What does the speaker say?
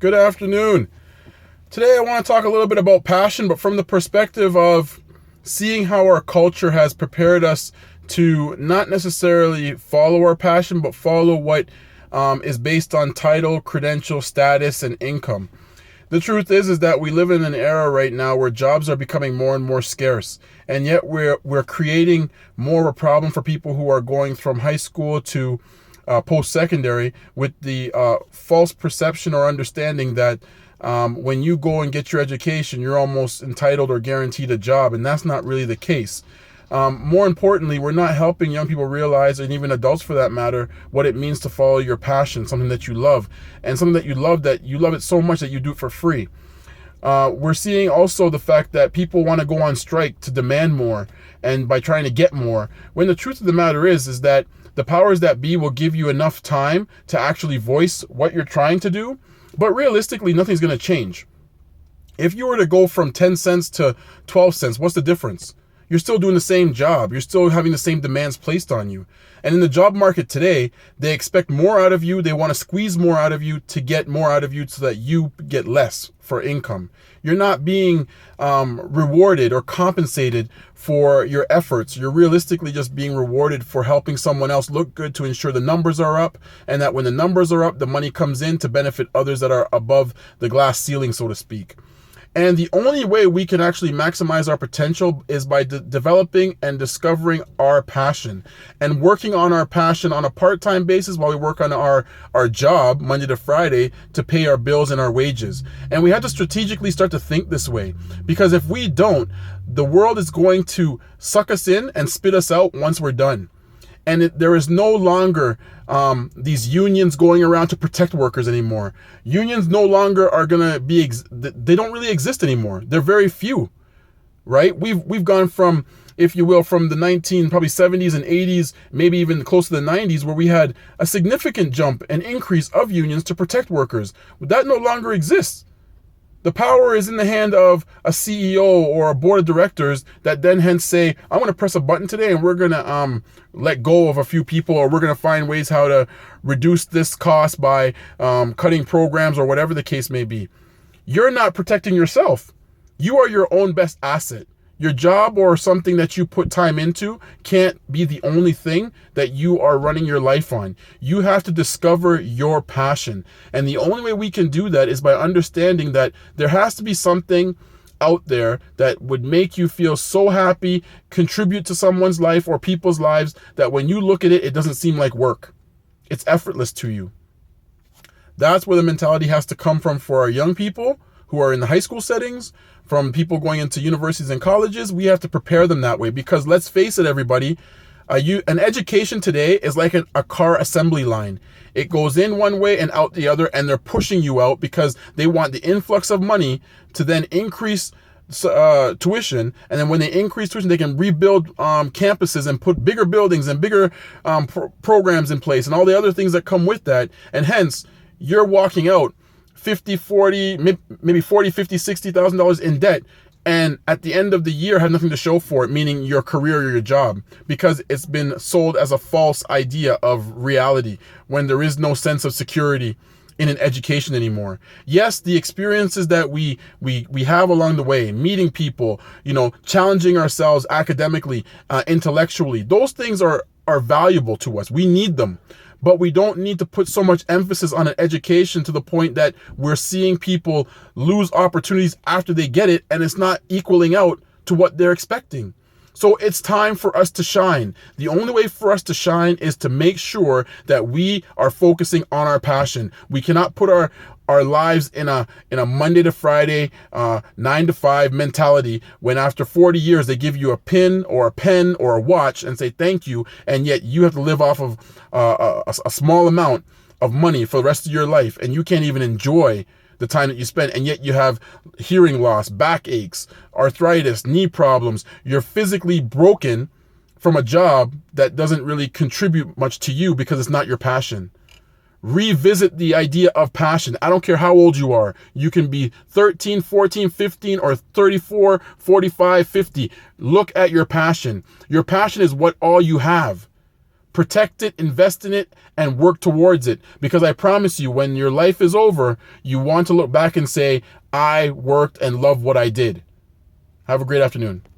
Good afternoon. Today I want to talk a little bit about passion, but from the perspective of seeing how our culture has prepared us to not necessarily follow our passion, but follow what is based on title, credential, status, and income. The truth is that we live in an era right now where jobs are becoming more and more scarce, and yet we're creating more of a problem for people who are going from high school to post-secondary with the false perception or understanding that when you go and get your education, you're almost entitled or guaranteed a job, and that's not really the case. More importantly, we're not helping young people realize, and even adults for that matter, what it means to follow your passion, something that you love, and something that you love it so much that you do it for free. We're seeing also the fact that people want to go on strike to demand more, and by trying to get more, when the truth of the matter is that the powers that be will give you enough time to actually voice what you're trying to do, but realistically, nothing's going to change. If you were to go from 10 cents to 12 cents, what's the difference? You're still doing the same job. You're still having the same demands placed on you. And in the job market today, they expect more out of you. They want to squeeze more out of you to get more out of you so that you get less for income. You're not being rewarded or compensated for your efforts. You're realistically just being rewarded for helping someone else look good to ensure the numbers are up, and that when the numbers are up, the money comes in to benefit others that are above the glass ceiling, so to speak. And the only way we can actually maximize our potential is by developing and discovering our passion and working on our passion on a part-time basis while we work on our job Monday to Friday to pay our bills and our wages. And we have to strategically start to think this way, because if we don't, the world is going to suck us in and spit us out once we're done. And there is no longer these unions going around to protect workers anymore. Unions no longer are going to be, they don't really exist anymore. They're very few, right? We've gone from, if you will, from the probably 70s and 80s, maybe even close to the 90s, where we had a significant jump and increase of unions to protect workers. That no longer exists. The power is in the hand of a CEO or a board of directors that then hence say, I'm going to press a button today and we're going to let go of a few people, or we're going to find ways how to reduce this cost by cutting programs or whatever the case may be. You're not protecting yourself. You are your own best asset. Your job or something that you put time into can't be the only thing that you are running your life on. You have to discover your passion. And the only way we can do that is by understanding that there has to be something out there that would make you feel so happy, contribute to someone's life or people's lives, that when you look at it, it doesn't seem like work. It's effortless to you. That's where the mentality has to come from for our young people who are in the high school settings, from people going into universities and colleges. We have to prepare them that way, because let's face it, everybody, an education today is like a car assembly line. It goes in one way and out the other, and they're pushing you out because they want the influx of money to then increase tuition. And then when they increase tuition, they can rebuild campuses and put bigger buildings and bigger programs in place and all the other things that come with that. And hence, you're walking out maybe $40, $50, $60,000 in debt, and at the end of the year have nothing to show for it, meaning your career or your job, because it's been sold as a false idea of reality when there is no sense of security in an education anymore. Yes, the experiences that we have along the way, meeting people, challenging ourselves academically, intellectually, those things are valuable to us. We need them. But we don't need to put so much emphasis on an education to the point that we're seeing people lose opportunities after they get it, and it's not equaling out to what they're expecting. So it's time for us to shine. The only way for us to shine is to make sure that we are focusing on our passion. We cannot put our lives in a Monday to Friday, 9 to 5 mentality, when after 40 years they give you a pin or a pen or a watch and say thank you, and yet you have to live off of a small amount of money for the rest of your life, and you can't even enjoy the time that you spend, and yet you have hearing loss, backaches, arthritis, knee problems. You're physically broken from a job that doesn't really contribute much to you because it's not your passion. Revisit the idea of passion. I don't care how old you are. You can be 13, 14, 15, or 34, 45, 50. Look at your passion. Your passion is what all you have. protect it, invest in it, and work towards it. Because I promise you, when your life is over, you want to look back and say, I worked and love what I did. Have a great afternoon.